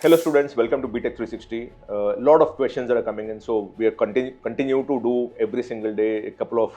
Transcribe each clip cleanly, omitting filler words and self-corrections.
Hello students, welcome to Btech360. A lot of questions that are coming in, so we are continue to do every single day a couple of,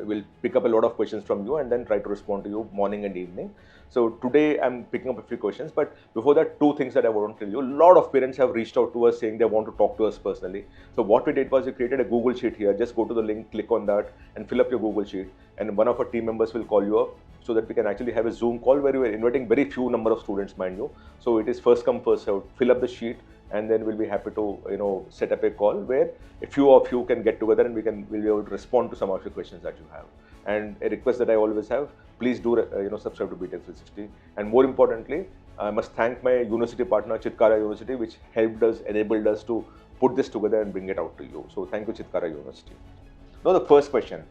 we'll pick up a lot of questions from you and then try to respond to you morning and evening. So today I'm picking up a few questions, but before that, two things that I want to tell you. A lot of parents have reached out to us saying they want to talk to us personally. So what we did was we created a Google Sheet here. Just go to the link, click on that and fill up your Google Sheet, and one of our team members will call you up so that we can actually have a Zoom call where we are inviting very few number of students, mind you. So it is first come, first served. Fill up the sheet, and then we'll be happy to set up a call where a few of you can get together and we'll be able to respond to some of your questions that you have. And a request that I always have: please do subscribe to Btech360. And more importantly, I must thank my university partner Chitkara University, which helped us, enabled us to put this together and bring it out to you. So thank you, Chitkara University. Now the first question.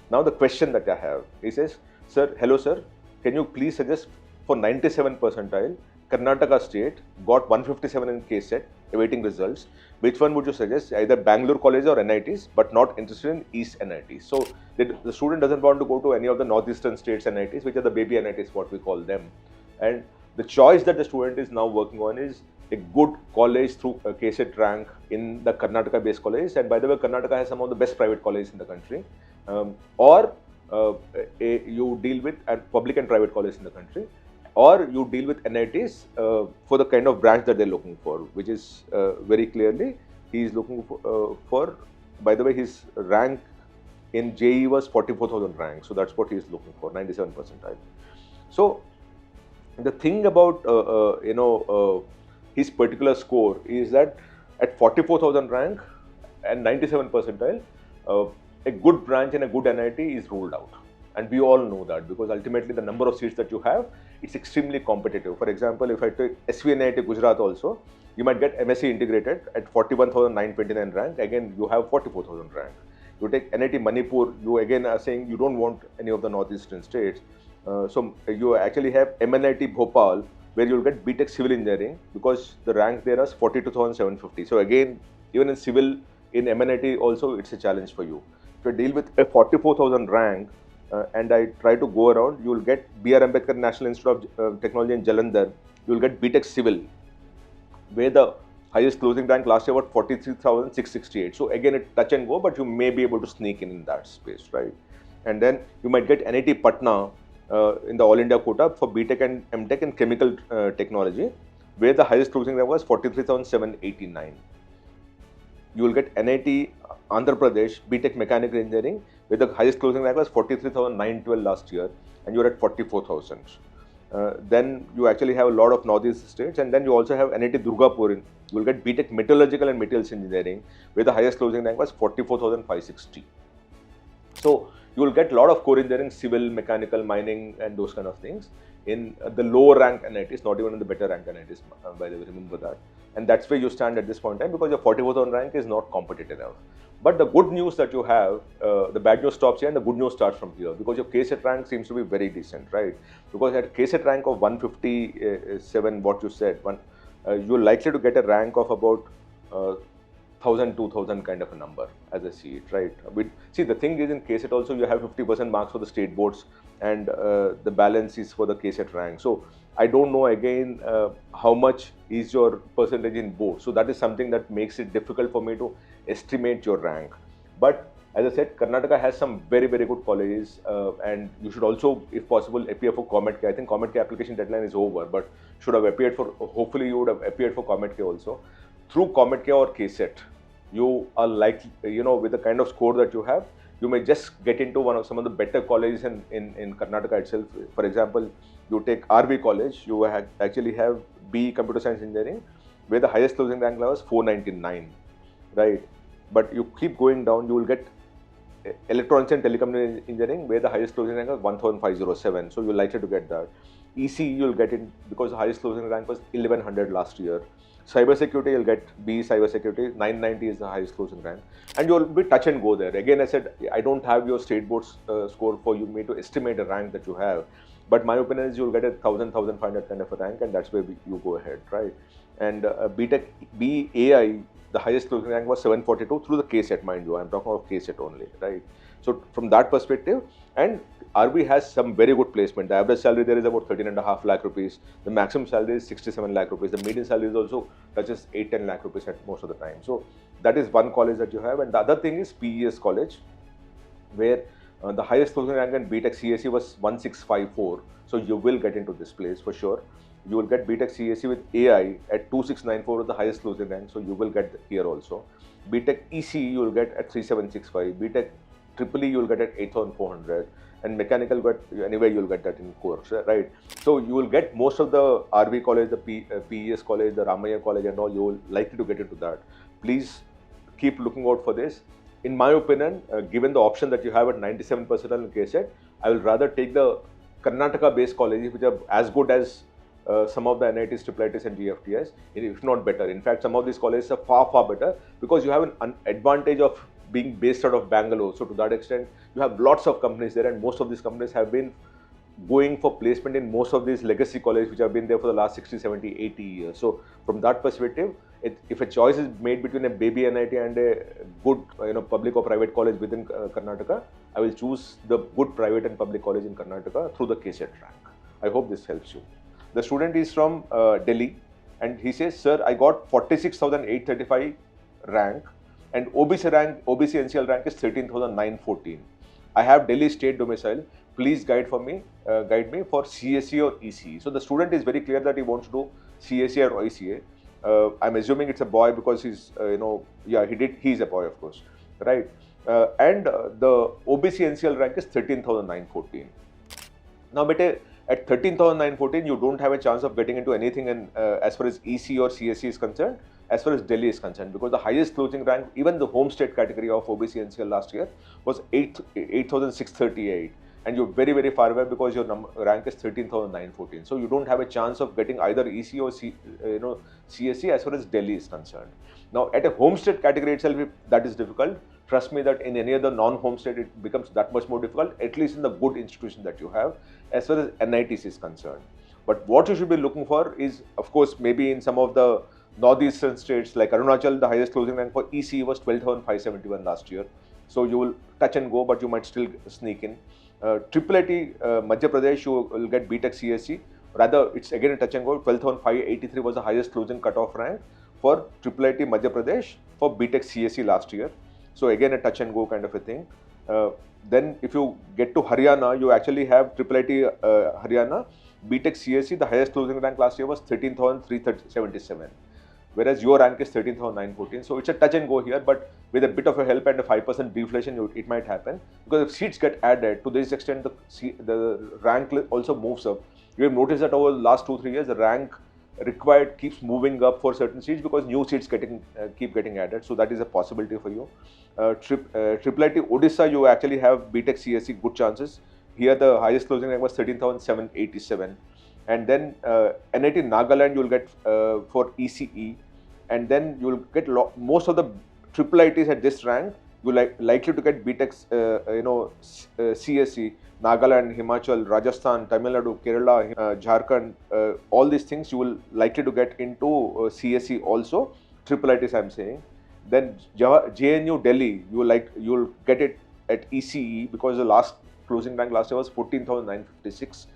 Now the question that I have, he says, "Sir, hello sir, can you please suggest for 97 percentile, Karnataka state got 157 in KCET, awaiting results. Which one would you suggest? Either Bangalore college or NITs, but not interested in East NITs." So the student doesn't want to go to any of the northeastern states NITs, which are the baby NITs, what we call them. And the choice that the student is now working on is a good college through a KCET rank in the Karnataka based college. And by the way, Karnataka has some of the best private colleges in the country. Or you deal with public and private colleges in the country, or you deal with NITs for the kind of branch that they're looking for, which is very clearly he is looking for. By the way, his rank in JEE was 44,000 rank, so that's what he is looking for, 97 percentile. So the thing about his particular score is that at 44,000 rank and 97 percentile, a good branch and a good NIT is ruled out. And we all know that, because ultimately the number of seats that you have, it's extremely competitive. For example, if I take SV NIT Gujarat also, you might get MSc integrated at 41,929 rank. Again, you have 44,000 rank. You take NIT Manipur, you again are saying you don't want any of the northeastern states. So you actually have MNIT Bhopal, where you'll get Btech Civil Engineering, because the rank there is 42,750. So again, even in civil, in MNIT also, it's a challenge for you. If you deal with a 44,000 rank, and I try to go around, you will get B.R. Ambedkar National Institute of Technology in Jalandhar. You will get Btech Civil, where the highest closing rank last year was 43,668. So again, it's touch and go, but you may be able to sneak in that space, right? And then you might get NIT Patna in the All India quota for BTech and MTech in chemical technology, where the highest closing rank was 43,789. You will get NIT Andhra Pradesh, Btech Mechanical Engineering, where the highest closing rank was 43,912 last year, and you're at 44,000. Then you actually have a lot of northeast states, and then you also have NIT Durgapur. You will get Btech Metallurgical and Materials Engineering, where the highest closing rank was 44,560. So you will get a lot of core engineering, civil, mechanical, mining, and those kind of things in the lower rank NITs, not even in the better rank NITs, by the way, remember that. And that's where you stand at this point in time, because your 44,000 rank is not competitive enough. But the good news that you have, the bad news stops here and the good news starts from here, because your KCET rank seems to be very decent, right? Because at KCET rank of 157, what you said, you're likely to get a rank of about 1,000, 2,000 kind of a number, as I see it, right? See, the thing is, in KCET also, you have 50% marks for the state boards, and the balance is for the KCET rank. So I don't know again how much is your percentage in board. So that is something that makes it difficult for me to estimate your rank. But as I said, Karnataka has some very, very good colleges, and you should also, if possible, appear for COMET-K. I think COMET-K application deadline is over, but should have appeared for, hopefully you would have appeared for COMET-K also. Through COMET-K or KCET, you are likely, with the kind of score that you have, you may just get into some of the better colleges in Karnataka itself. For example, you take RV College, you actually have B Computer Science Engineering, where the highest closing rank was 499, right? But you keep going down, you will get Electronics and Telecommunication Engineering, where the highest closing rank was 1,507. So you're likely to get that. ECE you'll get in because the highest closing rank was 1,100 last year. Cybersecurity, you'll get B Cybersecurity, 990 is the highest closing rank, and you'll be touch and go there. Again, I said, I don't have your state board's score for you to estimate a rank that you have, but my opinion is you'll get a 1,000, 1,500 kind of a rank, and that's where you go ahead, right? And BTech BAI, the highest closing rank was 742 through the KCET, mind you. I'm talking of KCET only, right? So from that perspective, and RV has some very good placement. The average salary there is about 13.5 lakh rupees. The maximum salary is 67 lakh rupees. The median salary is also touches 8-10 lakh rupees at most of the time. So that is one college that you have. And the other thing is PES college, where the highest closing rank in Btech CSE was 1654. So you will get into this place for sure. You will get Btech CSE with AI at 2694, the highest closing rank. So you will get here also. Btech ECE you will get at 3765. Btech EEE you will get at 8400. And mechanical, but anyway you will get that in course, right? So you will get most of the RV college, the PES college, the Ramaiah college and all, you will likely to get into that. Please keep looking out for this. In my opinion, given the option that you have at 97% in KCET, I will rather take the Karnataka-based colleges which are as good as some of the NITs, IIITs and GFTS, if not better. In fact, some of these colleges are far, far better because you have an advantage of being based out of Bangalore. So to that extent, you have lots of companies there, and most of these companies have been going for placement in most of these legacy colleges which have been there for the last 60, 70, 80 years. So from that perspective, if a choice is made between a baby NIT and a good public or private college within Karnataka, I will choose the good private and public college in Karnataka through the KCET rank. I hope this helps you. The student is from Delhi, and he says, sir, I got 46,835 rank, and OBC-NCL rank is 13,914. I have Delhi state domicile. Please guide me for CSE or ECE. So the student is very clear that he wants to do CSE or ECE. I'm assuming it's a boy because he's, he's a boy, of course, right? And the OBC-NCL rank is 13,914. Now, at 13,914, you don't have a chance of getting into anything in, as far as ECE or CSE is concerned, as far as Delhi is concerned, because the highest closing rank, even the home state category of OBC-NCL last year was 8,638. And you're very, very far away because your rank is 13,914. So you don't have a chance of getting either ECE or CSE as far as Delhi is concerned. Now, at a home state category itself, if that is difficult, trust me that in any other non-home state, it becomes that much more difficult, at least in the good institution that you have, as far as NITs is concerned. But what you should be looking for is, of course, maybe in some of the northeastern states like Arunachal, the highest closing rank for ECE was 12,571 last year. So you will touch and go, but you might still sneak in. IIIT Madhya Pradesh, you will get Btech CSE. Rather, it's again a touch and go. 12,583 was the highest closing cutoff rank for IIIT Madhya Pradesh for Btech CSE last year. So again a touch and go kind of a thing. Then if you get to Haryana, you actually have IIIT Haryana, Btech CSE, the highest closing rank last year was 13,377. Whereas your rank is 13,914. So it's a touch and go here, but with a bit of a help and a 5% deflation, it might happen. Because if seats get added, to this extent, the rank also moves up. You have noticed that over the last 2-3 years, the rank required keeps moving up for certain seats because new seats keep getting added. So that is a possibility for you. IIIT Odisha, you actually have Btech CSE good chances. Here the highest closing rank was 13,787. And then NIT Nagaland you will get for ECE, and then you will get most of the IIITs at this rank. You likely to get Btech CSE, Nagaland, Himachal, Rajasthan, Tamil Nadu, Kerala, Jharkhand, all these things you will likely to get into CSE also. IIITs I'm saying. Then JNU Delhi, you will get it at ECE because the last closing rank last year was 14,956.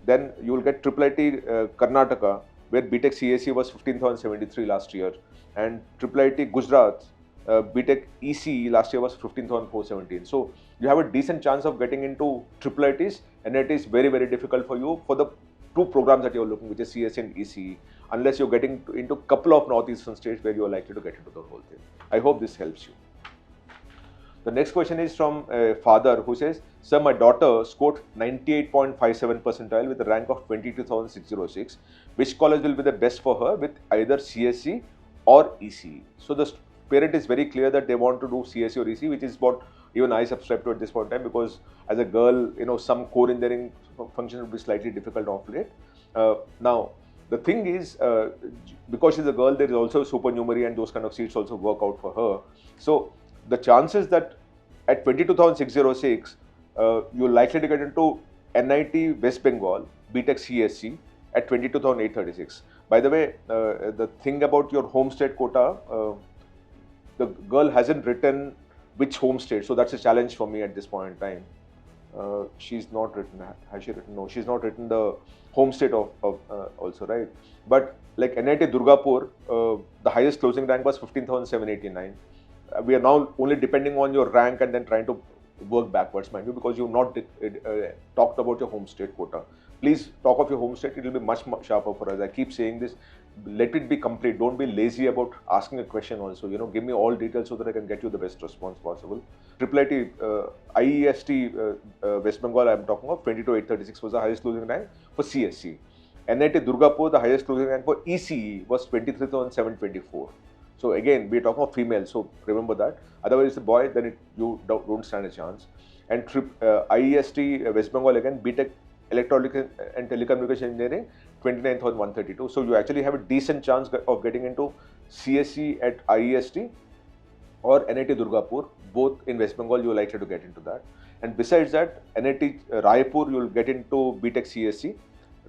Then you will get IIIT Karnataka, where Btech CSE was 15,073 last year, and IIIT Gujarat, Btech ECE last year was 15,417. So you have a decent chance of getting into IIITs, and it is very, very difficult for you for the two programs that you are looking, which is CSE and ECE, unless you're getting into a couple of northeastern states where you are likely to get into the whole thing. I hope this helps you. The next question is from a father who says, sir, my daughter scored 98.57 percentile with a rank of 22,606. Which college will be the best for her with either CSE or ECE? So the parent is very clear that they want to do CSE or ECE, which is what even I subscribe to at this point in time, because as a girl, some core engineering functions would be slightly difficult of late. Now, the thing is, because she's a girl, there is also supernumerary and those kind of seats also work out for her. So the chances that at 22,606, you're likely to get into NIT West Bengal, Btech CSE at 22,836. By the way, the thing about your home state quota, the girl hasn't written which home state. So that's a challenge for me at this point in time. She's not written, has she written? No, she's not written the home state of also, right? But like NIT Durgapur, the highest closing rank was 15,789. We are now only depending on your rank and then trying to work backwards, mind you, because you've not talked about your home state quota. Please talk of your home state, it will be much sharper for us. I keep saying this, let it be complete. Don't be lazy about asking a question also. Give me all details so that I can get you the best response possible. IIIT, IEST West Bengal, I'm talking of, 22,836 was the highest closing rank for CSE. NIT Durgapur, the highest closing rank for ECE was 23,724. So again, we're talking of female, so remember that. Otherwise, it's a boy, then you don't stand a chance. And IEST West Bengal again, Btech Electronic and Telecommunication Engineering, 29,132. So you actually have a decent chance of getting into CSE at IEST or NIT Durgapur, both in West Bengal. You're likely to get into that. And besides that, NIT Raipur, you'll get into Btech CSE.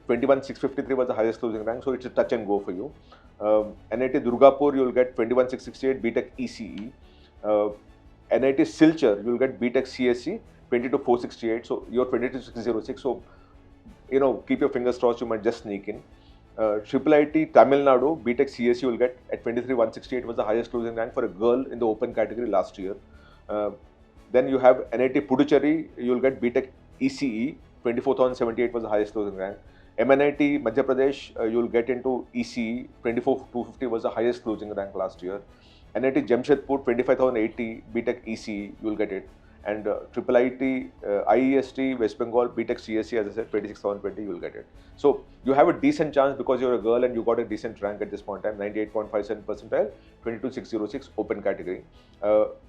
21,653 was the highest closing rank, so it's a touch and go for you. NIT Durgapur, you'll get 21,668 Btech ECE. NIT Silchar, you'll get Btech CSE 22,468. So you're 22,606. So keep your fingers crossed. You might just sneak in. IIIT Tamil Nadu Btech CSE you'll get at 23,168 was the highest closing rank for a girl in the open category last year. Then you have NIT Puducherry, you'll get Btech ECE 24,078 was the highest closing rank. MNIT Madhya Pradesh, you'll get into ECE 24,250 was the highest closing rank last year. NIT Jamshedpur 25,080 Btech ECE, you'll get it. And IIIT IEST West Bengal Btech CSE, as I said, 26,020, you'll get it. So you have a decent chance because you're a girl and you got a decent rank at this point in time, 98.57 percentile, 22,606 open category.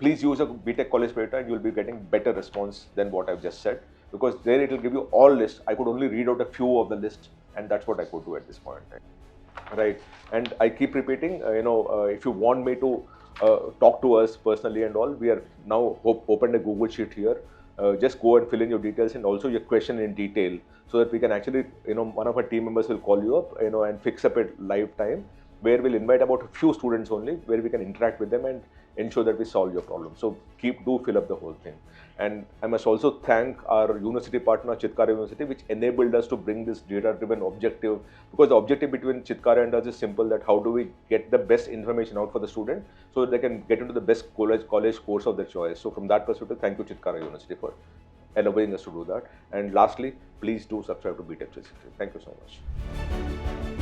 Please use a Btech college paper and you'll be getting better response than what I've just said, because there it will give you all lists. I could only read out a few of the list, and that's what I could do at this point in time. Right. And I keep repeating, if you want me to talk to us personally and all, we are now opened a Google Sheet here. Just go and fill in your details and also your question in detail, so that we can actually, one of our team members will call you up, and fix up a live time where we'll invite about a few students only, where we can interact with them and ensure that we solve your problem. So do fill up the whole thing. And I must also thank our university partner, Chitkara University, which enabled us to bring this data-driven objective, because the objective between Chitkara and us is simple, that how do we get the best information out for the student so that they can get into the best college course of their choice. So from that perspective, thank you Chitkara University for allowing us to do that. And lastly, please do subscribe to Btech360. Thank you so much.